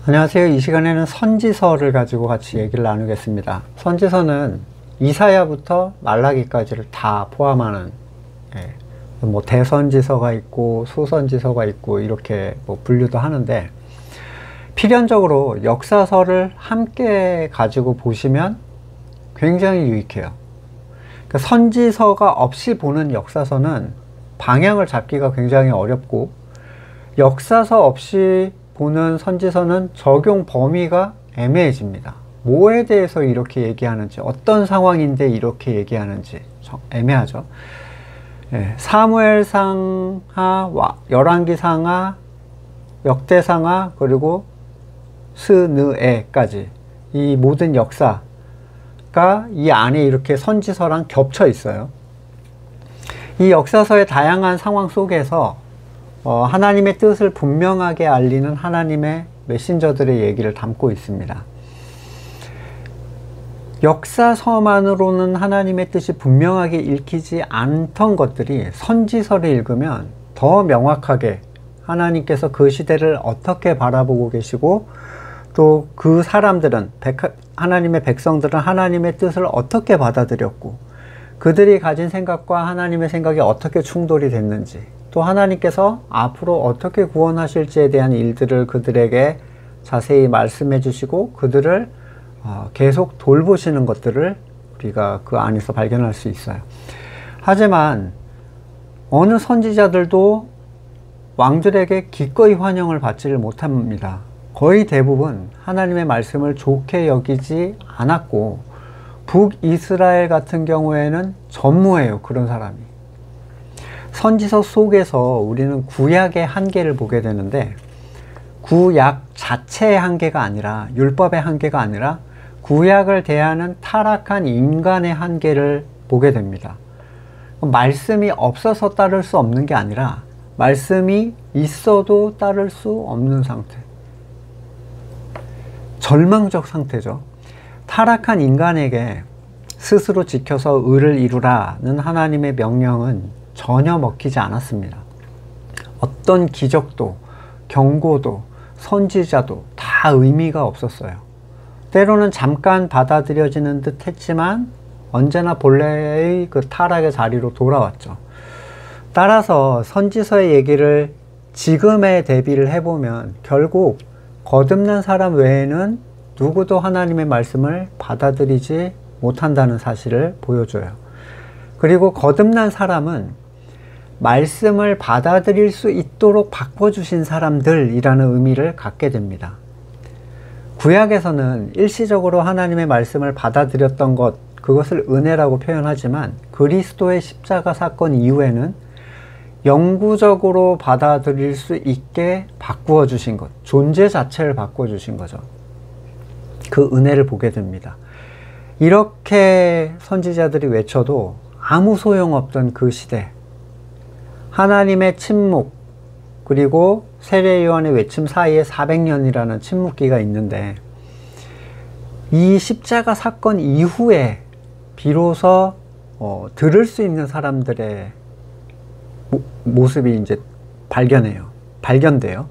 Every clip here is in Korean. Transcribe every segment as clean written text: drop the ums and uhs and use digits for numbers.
안녕하세요. 이 시간에는 선지서를 가지고 같이 얘기를 나누겠습니다. 선지서는 이사야부터 말라기까지를 다 포함하는, 뭐 대선지서가 있고 소선지서가 있고 이렇게 뭐 분류도 하는데, 필연적으로 역사서를 함께 가지고 보시면 굉장히 유익해요. 그러니까 선지서가 없이 보는 역사서는 방향을 잡기가 굉장히 어렵고, 역사서 없이 보는 선지서는 적용 범위가 애매해집니다. 뭐에 대해서 이렇게 얘기하는지, 어떤 상황인데 이렇게 얘기하는지 애매하죠. 사무엘상하, 열왕기상하, 역대상하, 그리고 스느에까지 이 모든 역사가 이 안에 이렇게 선지서랑 겹쳐 있어요. 이 역사서의 다양한 상황 속에서 하나님의 뜻을 분명하게 알리는 하나님의 메신저들의 얘기를 담고 있습니다. 역사서만으로는 하나님의 뜻이 분명하게 읽히지 않던 것들이 선지서를 읽으면 더 명확하게 하나님께서 그 시대를 어떻게 바라보고 계시고, 또 그 사람들은, 하나님의 백성들은 하나님의 뜻을 어떻게 받아들였고, 그들이 가진 생각과 하나님의 생각이 어떻게 충돌이 됐는지, 또 하나님께서 앞으로 어떻게 구원하실지에 대한 일들을 그들에게 자세히 말씀해 주시고, 그들을 계속 돌보시는 것들을 우리가 그 안에서 발견할 수 있어요. 하지만 어느 선지자들도 왕들에게 기꺼이 환영을 받지를 못합니다. 거의 대부분 하나님의 말씀을 좋게 여기지 않았고, 북이스라엘 같은 경우에는 전무해요, 그런 사람이. 선지서 속에서 우리는 구약의 한계를 보게 되는데, 구약 자체의 한계가 아니라, 율법의 한계가 아니라 구약을 대하는 타락한 인간의 한계를 보게 됩니다. 말씀이 없어서 따를 수 없는 게 아니라 말씀이 있어도 따를 수 없는 상태, 절망적 상태죠. 타락한 인간에게 스스로 지켜서 의를 이루라는 하나님의 명령은 전혀 먹히지 않았습니다. 어떤 기적도, 경고도, 선지자도 다 의미가 없었어요. 때로는 잠깐 받아들여지는 듯 했지만 언제나 본래의 그 타락의 자리로 돌아왔죠. 따라서 선지서의 얘기를 지금에 대비를 해보면 결국 거듭난 사람 외에는 누구도 하나님의 말씀을 받아들이지 못한다는 사실을 보여줘요. 그리고 거듭난 사람은 말씀을 받아들일 수 있도록 바꿔주신 사람들이라는 의미를 갖게 됩니다. 구약에서는 일시적으로 하나님의 말씀을 받아들였던 것, 그것을 은혜라고 표현하지만, 그리스도의 십자가 사건 이후에는 영구적으로 받아들일 수 있게 바꾸어 주신 것, 존재 자체를 바꿔주신 거죠. 그 은혜를 보게 됩니다. 이렇게 선지자들이 외쳐도 아무 소용없던 그 시대, 하나님의 침묵, 그리고 세례 요한의 외침 사이에 400년이라는 침묵기가 있는데, 이 십자가 사건 이후에 비로소 들을 수 있는 사람들의 모습이 이제 발견돼요.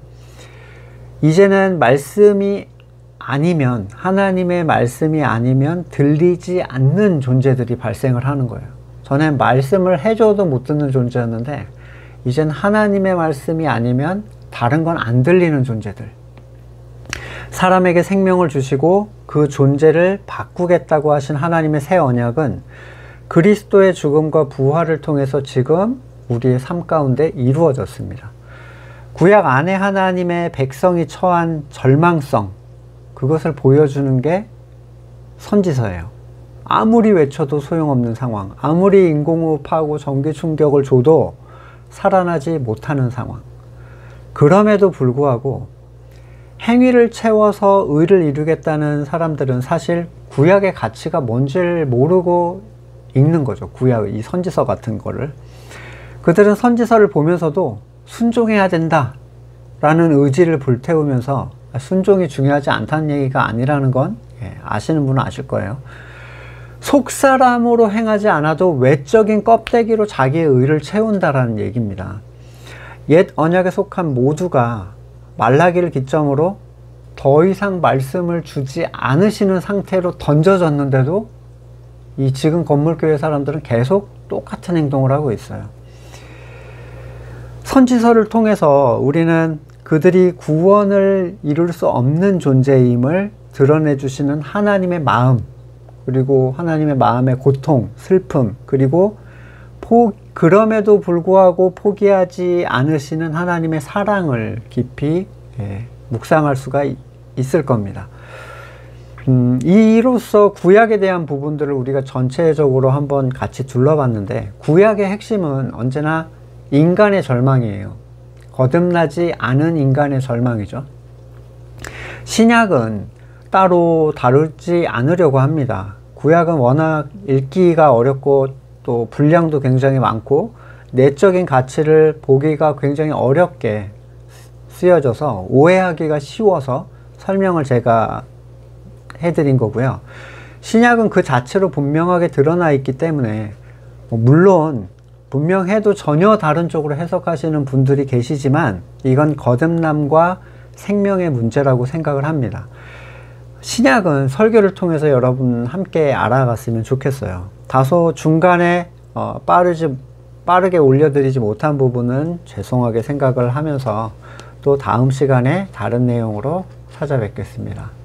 이제는 말씀이 아니면, 하나님의 말씀이 아니면 들리지 않는 존재들이 발생을 하는 거예요. 전엔 말씀을 해줘도 못 듣는 존재였는데, 이젠 하나님의 말씀이 아니면 다른 건 안 들리는 존재들. 사람에게 생명을 주시고 그 존재를 바꾸겠다고 하신 하나님의 새 언약은 그리스도의 죽음과 부활을 통해서 지금 우리의 삶 가운데 이루어졌습니다. 구약 안에 하나님의 백성이 처한 절망성, 그것을 보여주는 게 선지서예요. 아무리 외쳐도 소용없는 상황, 아무리 인공호흡하고 전기 충격을 줘도 살아나지 못하는 상황. 그럼에도 불구하고 행위를 채워서 의를 이루겠다는 사람들은 사실 구약의 가치가 뭔지를 모르고 읽는 거죠. 구약, 이 선지서 같은 거를. 그들은 선지서를 보면서도 순종해야 된다 라는 의지를 불태우면서 순종이 중요하지 않다는 얘기가 아니라는 건 아시는 분은 아실 거예요. 속사람으로 행하지 않아도 외적인 껍데기로 자기의 의를 채운다라는 얘기입니다. 옛 언약에 속한 모두가 말라기를 기점으로 더 이상 말씀을 주지 않으시는 상태로 던져졌는데도 이 지금 건물교회 사람들은 계속 똑같은 행동을 하고 있어요. 선지서를 통해서 우리는 그들이 구원을 이룰 수 없는 존재임을 드러내 주시는 하나님의 마음, 그리고 하나님의 마음의 고통, 슬픔, 그리고 그럼에도 불구하고 포기하지 않으시는 하나님의 사랑을 깊이 묵상할 수가 있을 겁니다. 이로써 구약에 대한 부분들을 우리가 전체적으로 한번 같이 둘러봤는데, 구약의 핵심은 언제나 인간의 절망이에요. 거듭나지 않은 인간의 절망이죠. 신약은 따로 다루지 않으려고 합니다. 구약은 워낙 읽기가 어렵고 또 분량도 굉장히 많고 내적인 가치를 보기가 굉장히 어렵게 쓰여져서 오해하기가 쉬워서 설명을 제가 해드린 거고요. 신약은 그 자체로 분명하게 드러나 있기 때문에 물론 분명해도 전혀 다른 쪽으로 해석하시는 분들이 계시지만 이건 거듭남과 생명의 문제라고 생각을 합니다. 신약은 설교를 통해서 여러분 함께 알아갔으면 좋겠어요. 다소 중간에 빠르게 올려드리지 못한 부분은 죄송하게 생각을 하면서 또 다음 시간에 다른 내용으로 찾아뵙겠습니다.